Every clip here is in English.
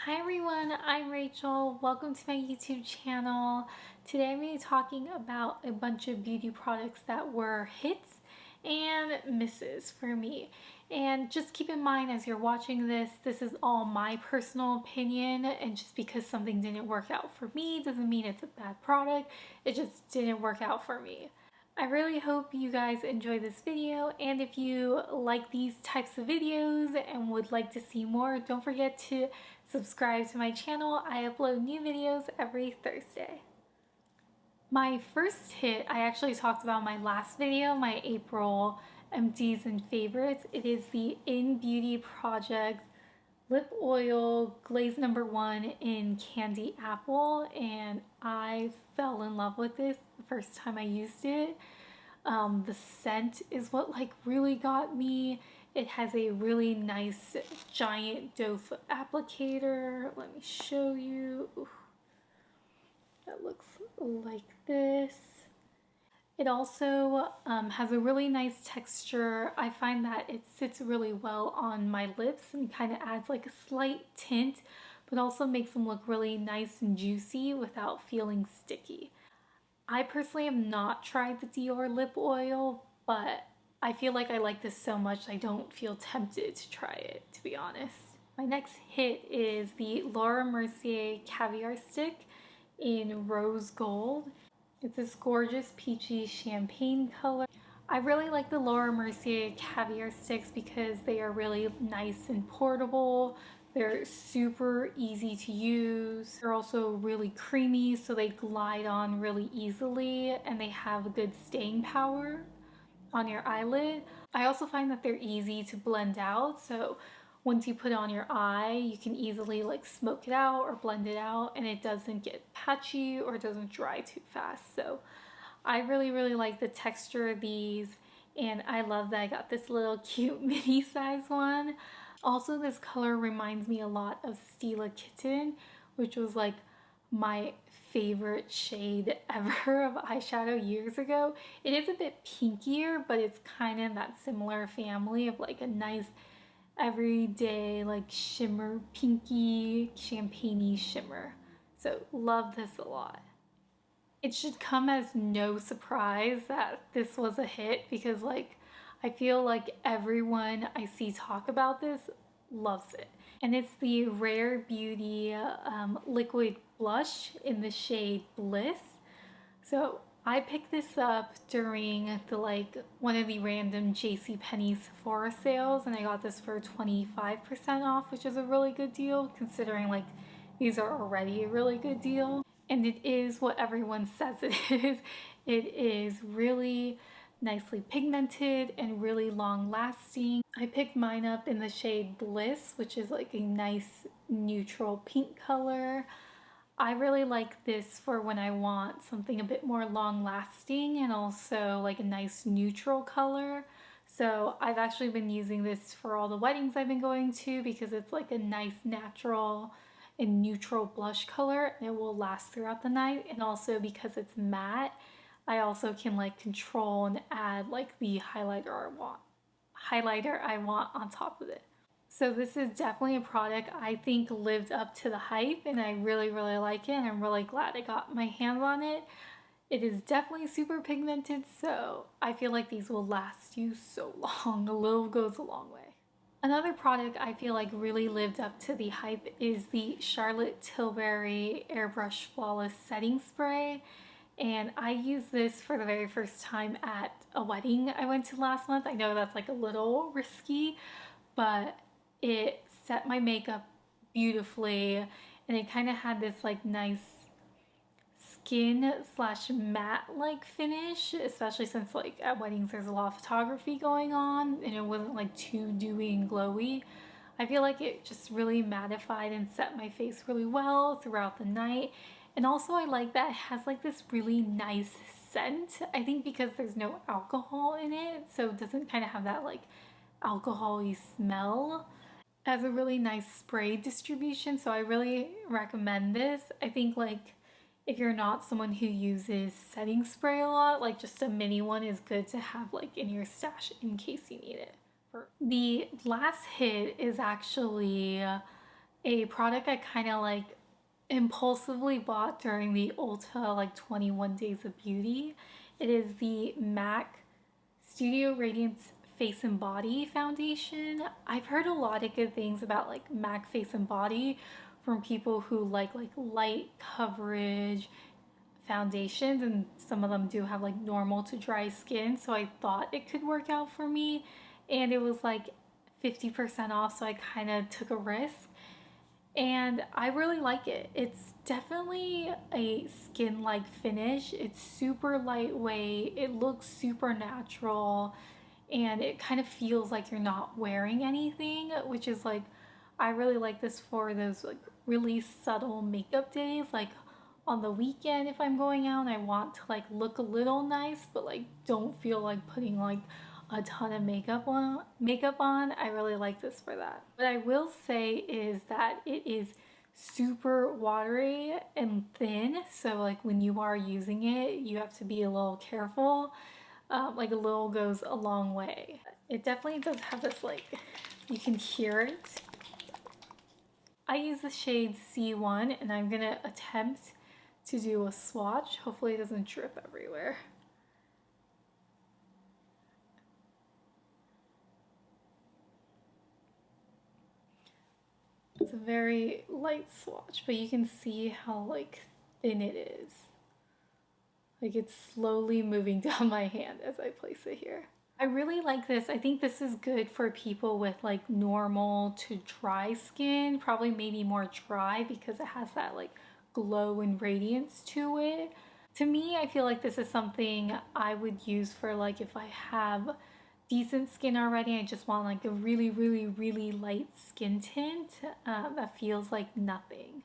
Hi everyone, I'm Rachel. Welcome to my YouTube channel. Today I'm going to be talking about a bunch of beauty products that were hits and misses for me. And just keep in mind as you're watching this is all my personal opinion, and just because something didn't work out for me doesn't mean it's a bad product. It just didn't work out for me. I really hope you guys enjoy this video, and if you like these types of videos and would like to see more, don't forget to subscribe to my channel. I upload new videos every Thursday. My first hit, I actually talked about in my last video, my April empties and favorites. It is the In Beauty Project lip oil glaze #1 in candy apple, and I fell in love with this the first time I used it. The scent is what really got me. It has a really nice giant doe applicator. Let me show you. Ooh, that looks like this. It also has a really nice texture. I find that it sits really well on my lips and kind of adds like a slight tint, but also makes them look really nice and juicy without feeling sticky. I personally have not tried the Dior lip oil, but I feel like I like this so much I don't feel tempted to try it, to be honest. My next hit is the Laura Mercier Caviar Stick in Rose Gold. It's this gorgeous peachy champagne color. I really like the Laura Mercier Caviar Sticks because they are really nice and portable. They're super easy to use. They're also really creamy, so they glide on really easily, and they have a good staying power on your eyelid. I also find that they're easy to blend out, so once you put it on your eye, you can easily smoke it out or blend it out, and it doesn't get patchy or doesn't dry too fast. So I really like the texture of these, and I love that I got this little cute mini size one. Also, this color reminds me a lot of Stila Kitten, which was like my favorite shade ever of eyeshadow years ago. It is a bit pinkier, but it's kind of that similar family of like a nice everyday shimmer, pinky champagne-y shimmer. So love this a lot. It should come as no surprise that this was a hit because I feel like everyone I see talk about this loves it. And it's the Rare Beauty liquid blush in the shade Bliss. So I picked this up during the one of the random JCPenney Sephora sales, and I got this for 25% off, which is a really good deal considering these are already a really good deal. And it is what everyone says it is. It is really nicely pigmented and really long lasting. I picked mine up in the shade Bliss, which is like a nice neutral pink color. I really like this for when I want something a bit more long lasting and also like a nice neutral color. So I've actually been using this for all the weddings I've been going to because it's like a nice natural and neutral blush color, and it will last throughout the night. And also because it's matte, I also can control and add the highlighter I want on top of it. So this is definitely a product I think lived up to the hype, and I really like it, and I'm really glad I got my hands on it. It is definitely super pigmented, so I feel like these will last you so long. A little goes a long way. Another product I feel like really lived up to the hype is the Charlotte Tilbury Airbrush Flawless Setting Spray. And I used this for the very first time at a wedding I went to last month. I know that's a little risky, but it set my makeup beautifully, and it kind of had this nice skin slash matte finish, especially since at weddings there's a lot of photography going on and it wasn't too dewy and glowy. I feel like it just really mattified and set my face really well throughout the night. And also I like that it has this really nice scent. I think because there's no alcohol in it, so it doesn't kind of have that alcohol-y smell. It has a really nice spray distribution, so I really recommend this. I think if you're not someone who uses setting spray a lot, just a mini one is good to have in your stash in case you need it. The last hit is actually a product I kind of like impulsively bought during the Ulta like 21 Days of Beauty. It is the MAC Studio Radiance Face and Body Foundation. I've heard a lot of good things about like MAC Face and Body from people who like light coverage foundations, and some of them do have like normal to dry skin, so I thought it could work out for me, and it was like 50% off, so I kind of took a risk and I really like it. It's definitely a skin-like finish. It's super lightweight, it looks super natural, and it kind of feels like you're not wearing anything, which is like, I really like this for those like really subtle makeup days, like on the weekend if I'm going out and I want to like look a little nice but like don't feel like putting like a ton of makeup on. I really like this for that. What I will say is that it is super watery and thin, so like when you are using it you have to be a little careful. Like a little goes a long way. It definitely does have this like, you can hear it. I use the shade C1 and I'm gonna attempt to do a swatch. Hopefully it doesn't drip everywhere. It's a very light swatch, but you can see how like thin it is. Like it's slowly moving down my hand as I place it here. I really like this. I think this is good for people with like normal to dry skin, probably maybe more dry because it has that like glow and radiance to it. To me, I feel like this is something I would use for like if I have decent skin already, I just want like a really, really, really light skin tint that feels like nothing.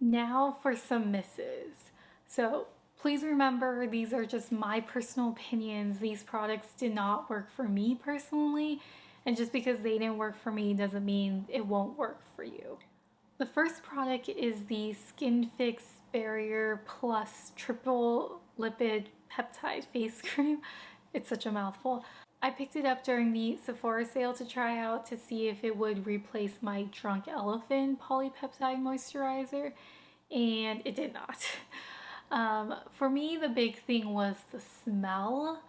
Now for some misses. So please remember, these are just my personal opinions. These products did not work for me personally, and just because they didn't work for me doesn't mean it won't work for you. The first product is the Skin Fix Barrier Plus Triple Lipid Peptide Face Cream. It's such a mouthful. I picked it up during the Sephora sale to try out to see if it would replace my Drunk Elephant Polypeptide Moisturizer, and it did not. For me, the big thing was the smell.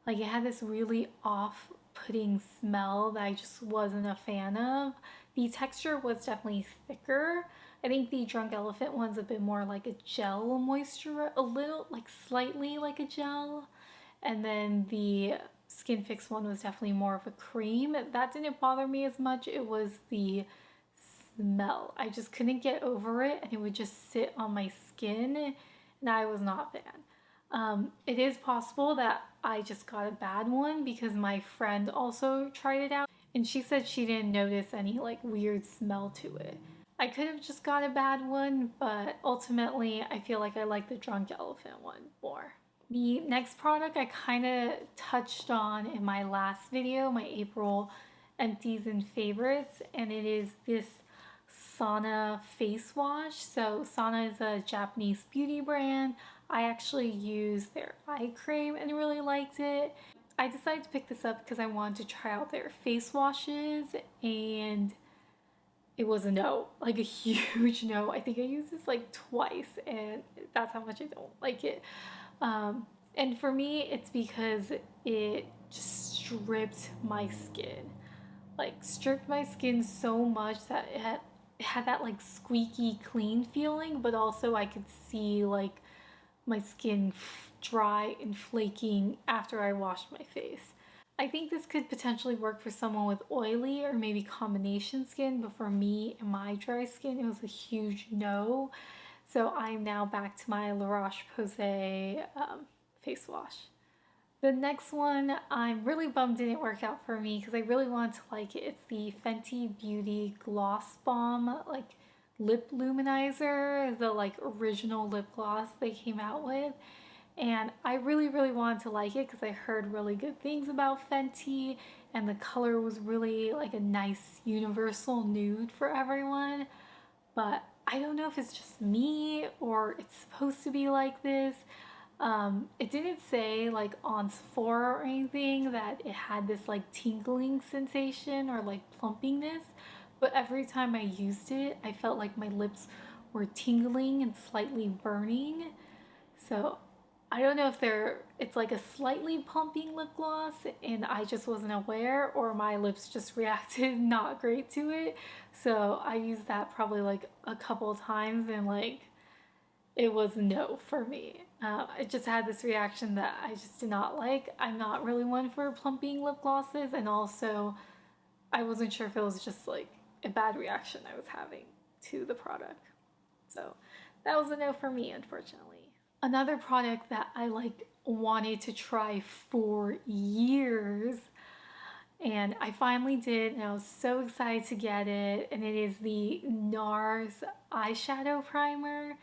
Like it had this really off-putting smell that I just wasn't a fan of. The texture was definitely thicker. I think the Drunk Elephant one's a bit more like a gel moisture, a little like slightly like a gel. And then the Skin Fix one was definitely more of a cream. That didn't bother me as much. It was the smell. I just couldn't get over it, and it would just sit on my skin, and I was not a fan. It is possible that I just got a bad one because my friend also tried it out and she said she didn't notice any like weird smell to it. I could have just got a bad one, but ultimately I feel like I like the Drunk Elephant one more. The next product I kind of touched on in my last video, my April empties and favorites, and it is this Sana face wash. So Sana is a Japanese beauty brand. I actually used their eye cream and really liked it. I decided to pick this up because I wanted to try out their face washes, and it was a no, like a huge no. I think I used this like twice, and that's how much I don't like it. And for me, it's because it just stripped my skin. Like stripped my skin so much that it had that like squeaky clean feeling, but also I could see like my skin dry and flaking after I washed my face. I think this could potentially work for someone with oily or maybe combination skin, but for me and my dry skin, it was a huge no. So I'm now back to my La Roche-Posay face wash. The next one I'm really bummed didn't work out for me because I really wanted to like it. It's the Fenty Beauty Gloss Bomb like lip luminizer, the like original lip gloss they came out with. And I really, really wanted to like it because I heard really good things about Fenty, and the color was really like a nice universal nude for everyone. But I don't know if it's just me or it's supposed to be like this. It didn't say like on Sephora or anything that it had this like tingling sensation or like plumpiness, but every time I used it, I felt like my lips were tingling and slightly burning. So I don't know if it's like a slightly pumping lip gloss and I just wasn't aware, or my lips just reacted not great to it. So I used that probably like a couple times and like it was no for me. I just had this reaction that I just did not like. I'm not really one for plumping lip glosses, and also I wasn't sure if it was just like a bad reaction I was having to the product. So that was a no for me, unfortunately. Another product that I like wanted to try for years, and I finally did, and I was so excited to get it, and it is the NARS Eyeshadow Primer.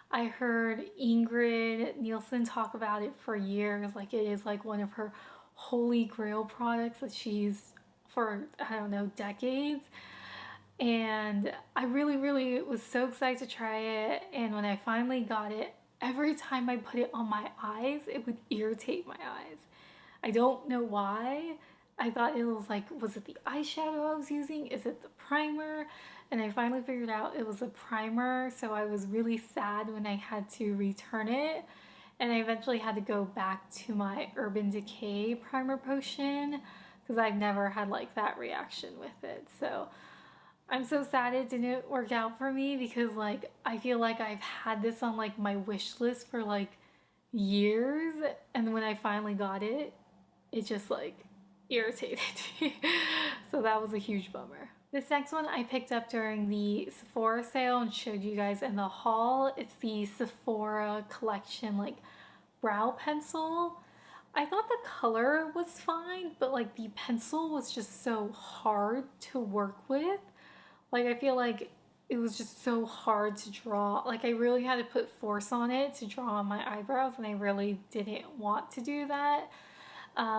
I heard Ingrid Nielsen talk about it for years, like it is like one of her holy grail products that she's for, I don't know, decades. And I really was so excited to try it. And when I finally got it, every time I put it on my eyes, it would irritate my eyes. I don't know why. I thought it was like, was it the eyeshadow I was using? Is it the primer? And I finally figured out it was a primer. So I was really sad when I had to return it. And I eventually had to go back to my Urban Decay primer potion because I've never had like that reaction with it. So I'm so sad it didn't work out for me because like I feel like I've had this on like my wish list for like years, and when I finally got it, it just like irritated me. So that was a huge bummer. This next one I picked up during the Sephora sale and showed you guys in the haul. It's the Sephora collection like brow pencil. I thought the color was fine, but like the pencil was just so hard to work with. Like I feel like it was just so hard to draw. Like I really had to put force on it to draw on my eyebrows, and I really didn't want to do that.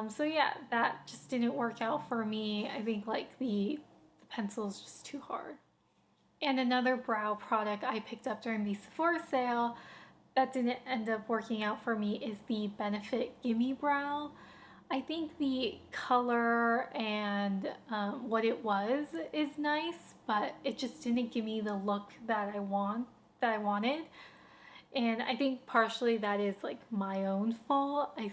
So yeah, that just didn't work out for me. I think like the pencil is just too hard. And another brow product I picked up during the Sephora sale that didn't end up working out for me is the Benefit Gimme Brow. I think the color and what it was is nice, but it just didn't give me the look that I wanted. And I think partially that is like my own fault. I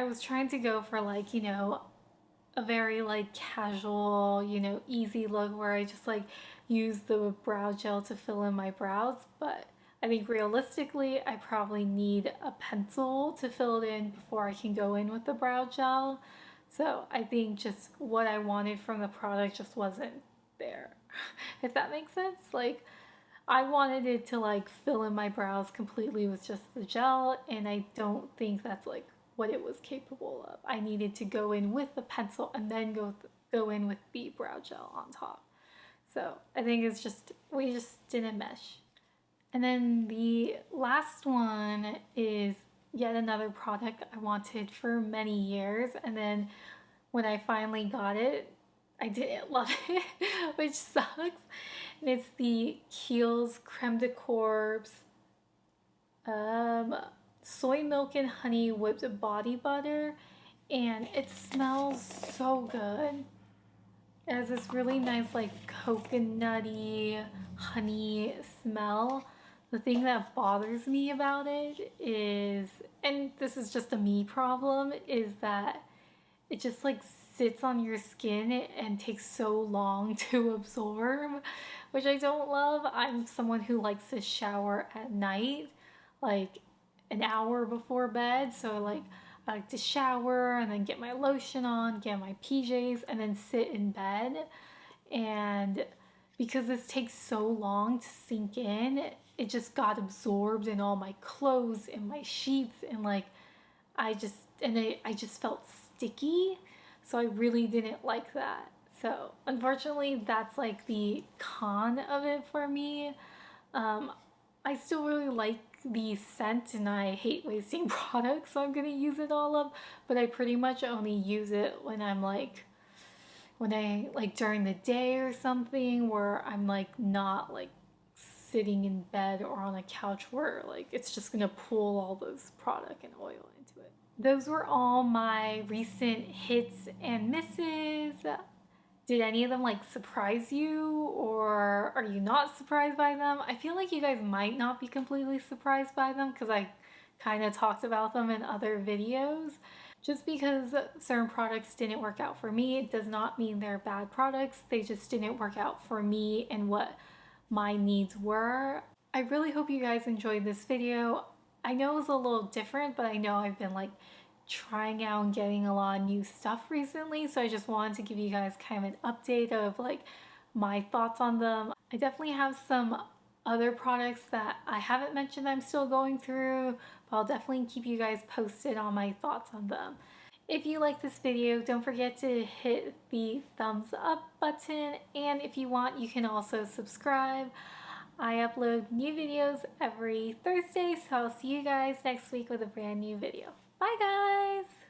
was trying to go for like, a very like casual, easy look where I just like use the brow gel to fill in my brows, but I think realistically I probably need a pencil to fill it in before I can go in with the brow gel. So I think just what I wanted from the product just wasn't there. If that makes sense. Like I wanted it to like fill in my brows completely with just the gel, and I don't think that's like what it was capable of. I needed to go in with the pencil and then go in with the brow gel on top. So I think it's just we just didn't mesh. And then the last one is yet another product I wanted for many years, and then when I finally got it, I didn't love it, which sucks. And it's the Kiehl's Creme de Corps um, soy milk and honey whipped body butter, and it smells so good. It has this really nice like coconutty honey smell. The thing that bothers me about it is, and this is just a me problem, is that it just like sits on your skin and takes so long to absorb, which I don't love. I'm someone who likes to shower at night, like an hour before bed. So like I like to shower and then get my lotion on, get my PJs, and then sit in bed. And because this takes so long to sink in, it just got absorbed in all my clothes and my sheets, and like I just felt sticky. So I really didn't like that. So unfortunately, that's like the con of it for me. Um, I still really like the scent and I hate wasting products, so I'm gonna use it all up. But I pretty much only use it when I like during the day or something where I'm like not like sitting in bed or on a couch where like it's just gonna pull all this product and oil into it. those were all my recent hits and misses. Did any of them like surprise you, or are you not surprised by them? I feel like you guys might not be completely surprised by them because I kind of talked about them in other videos. Just because certain products didn't work out for me, it does not mean they're bad products. They just didn't work out for me and what my needs were. I really hope you guys enjoyed this video. I know it was a little different, but I know I've been like trying out and getting a lot of new stuff recently, so I just wanted to give you guys kind of an update of like my thoughts on them. I definitely have some other products that I haven't mentioned that I'm still going through, but I'll definitely keep you guys posted on my thoughts on them. If you like this video, don't forget to hit the thumbs up button, and if you want, you can also subscribe. I upload new videos every Thursday, so I'll see you guys next week with a brand new video. Bye guys!